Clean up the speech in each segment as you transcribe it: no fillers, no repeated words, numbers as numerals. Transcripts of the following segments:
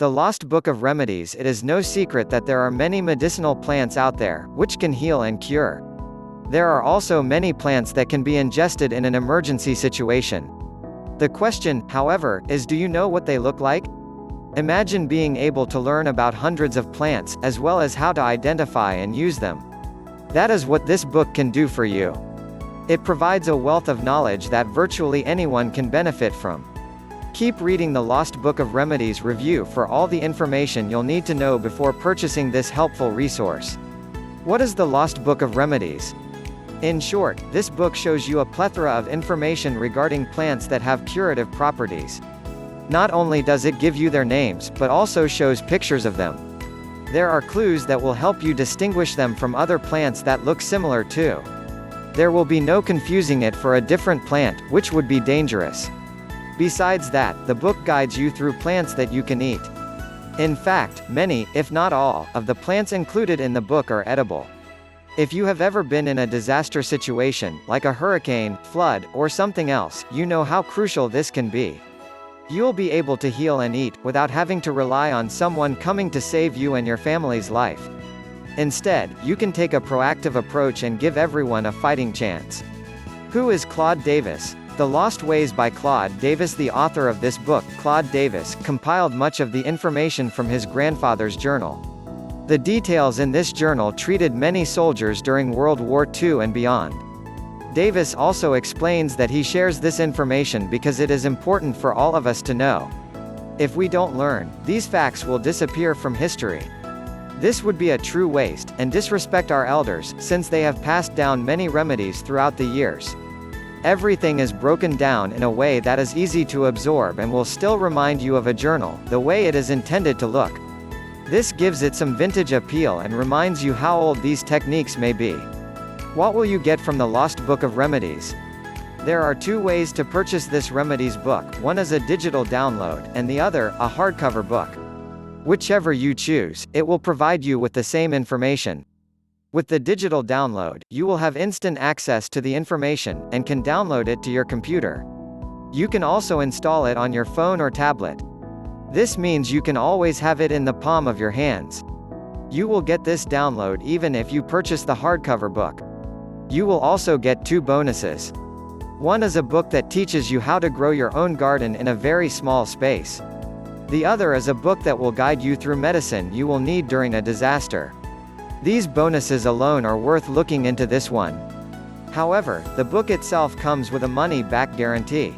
The Lost Book of Remedies. It is no secret that there are many medicinal plants out there, which can heal and cure. There are also many plants that can be ingested in an emergency situation. The question, however, is, do you know what they look like? Imagine being able to learn about hundreds of plants, as well as how to identify and use them. That is what this book can do for you. It provides a wealth of knowledge that virtually anyone can benefit from. Keep reading the Lost Book of Remedies review for all the information you'll need to know before purchasing this helpful resource. What is the Lost Book of Remedies? In short, this book shows you a plethora of information regarding plants that have curative properties. Not only does it give you their names, but also shows pictures of them. There are clues that will help you distinguish them from other plants that look similar too. There will be no confusing it for a different plant, which would be dangerous. Besides that, the book guides you through plants that you can eat. In fact, many, if not all, of the plants included in the book are edible. If you have ever been in a disaster situation, like a hurricane, flood, or something else, you know how crucial this can be. You'll be able to heal and eat, without having to rely on someone coming to save you and your family's life. Instead, you can take a proactive approach and give everyone a fighting chance. Who is Claude Davis? The Lost Ways by Claude Davis. The author of this book, Claude Davis, compiled much of the information from his grandfather's journal. The details in this journal treated many soldiers during World War II and beyond. Davis also explains that he shares this information because it is important for all of us to know. If we don't learn, these facts will disappear from history. This would be a true waste, and disrespect our elders, since they have passed down many remedies throughout the years. Everything is broken down in a way that is easy to absorb and will still remind you of a journal, the way it is intended to look. This gives it some vintage appeal and reminds you how old these techniques may be. What will you get from the Lost Book of Remedies? There are two ways to purchase this Remedies book. One is a digital download, and the other, a hardcover book. Whichever you choose, it will provide you with the same information. With the digital download, you will have instant access to the information, and can download it to your computer. You can also install it on your phone or tablet. This means you can always have it in the palm of your hands. You will get this download even if you purchase the hardcover book. You will also get two bonuses. One is a book that teaches you how to grow your own garden in a very small space. The other is a book that will guide you through medicine you will need during a disaster. These bonuses alone are worth looking into this one. However, the book itself comes with a money-back guarantee.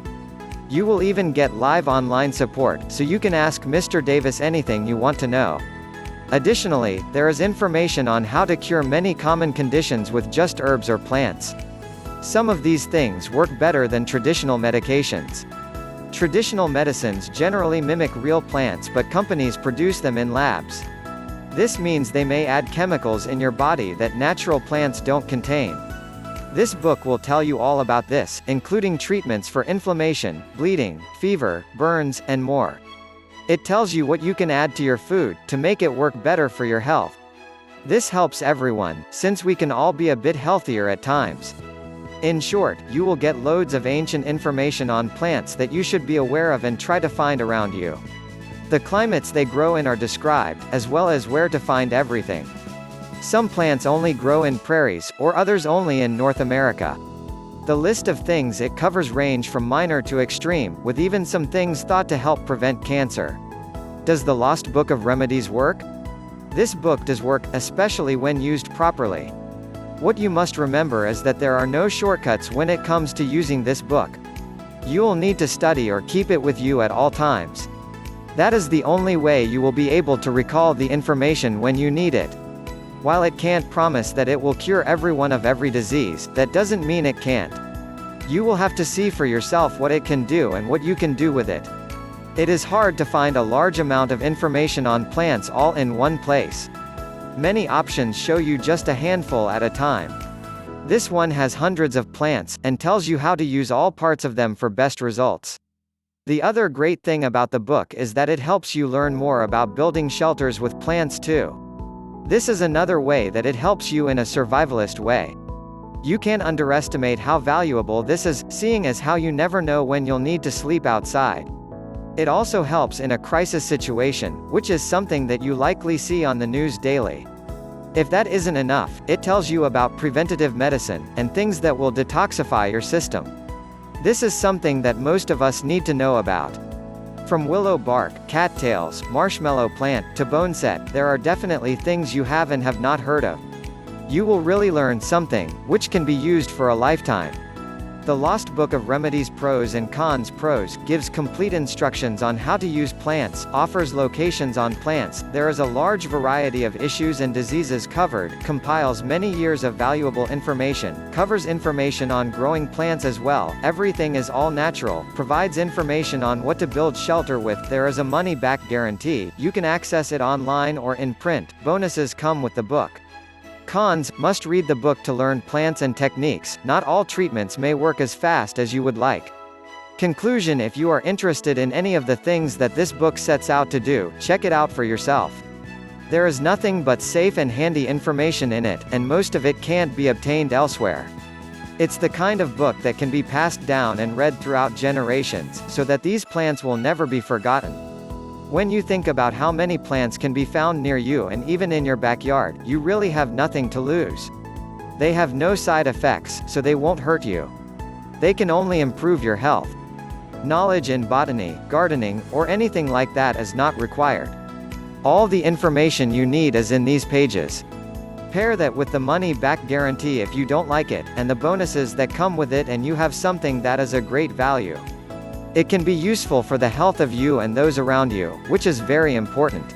You will even get live online support, so you can ask Mr. Davis anything you want to know. Additionally, there is information on how to cure many common conditions with just herbs or plants. Some of these things work better than traditional medications. Traditional medicines generally mimic real plants, but companies produce them in labs. This means they may add chemicals in your body that natural plants don't contain. This book will tell you all about this, including treatments for inflammation, bleeding, fever, burns, and more. It tells you what you can add to your food, to make it work better for your health. This helps everyone, since we can all be a bit healthier at times. In short, you will get loads of ancient information on plants that you should be aware of and try to find around you. The climates they grow in are described, as well as where to find everything. Some plants only grow in prairies, or others only in North America. The list of things it covers range from minor to extreme, with even some things thought to help prevent cancer. Does the Lost Book of Remedies work? This book does work, especially when used properly. What you must remember is that there are no shortcuts when it comes to using this book. You'll need to study or keep it with you at all times. That is the only way you will be able to recall the information when you need it. While it can't promise that it will cure everyone of every disease, that doesn't mean it can't. You will have to see for yourself what it can do and what you can do with it. It is hard to find a large amount of information on plants all in one place. Many options show you just a handful at a time. This one has hundreds of plants, and tells you how to use all parts of them for best results. The other great thing about the book is that it helps you learn more about building shelters with plants too. This is another way that it helps you in a survivalist way. You can't underestimate how valuable this is, seeing as how you never know when you'll need to sleep outside. It also helps in a crisis situation, which is something that you likely see on the news daily. If that isn't enough, it tells you about preventative medicine, and things that will detoxify your system. This is something that most of us need to know about. From willow bark, cattails, marshmallow plant, to boneset, there are definitely things you have and have not heard of. You will really learn something, which can be used for a lifetime. The Lost Book of Remedies Pros and Cons Pros gives complete instructions on how to use plants, offers locations on plants, there is a large variety of issues and diseases covered, compiles many years of valuable information, covers information on growing plants as well, everything is all natural, provides information on what to build shelter with, there is a money-back guarantee, you can access it online or in print, bonuses come with the book. Cons: must read the book to learn plants and techniques, not all treatments may work as fast as you would like. Conclusion: if you are interested in any of the things that this book sets out to do, check it out for yourself. There is nothing but safe and handy information in it, and most of it can't be obtained elsewhere. It's the kind of book that can be passed down and read throughout generations, so that these plants will never be forgotten. When you think about how many plants can be found near you and even in your backyard, you really have nothing to lose. They have no side effects, so they won't hurt you. They can only improve your health. Knowledge in botany, gardening, or anything like that is not required. All the information you need is in these pages. Pair that with the money-back guarantee if you don't like it, and the bonuses that come with it, and you have something that is a great value. It can be useful for the health of you and those around you, which is very important.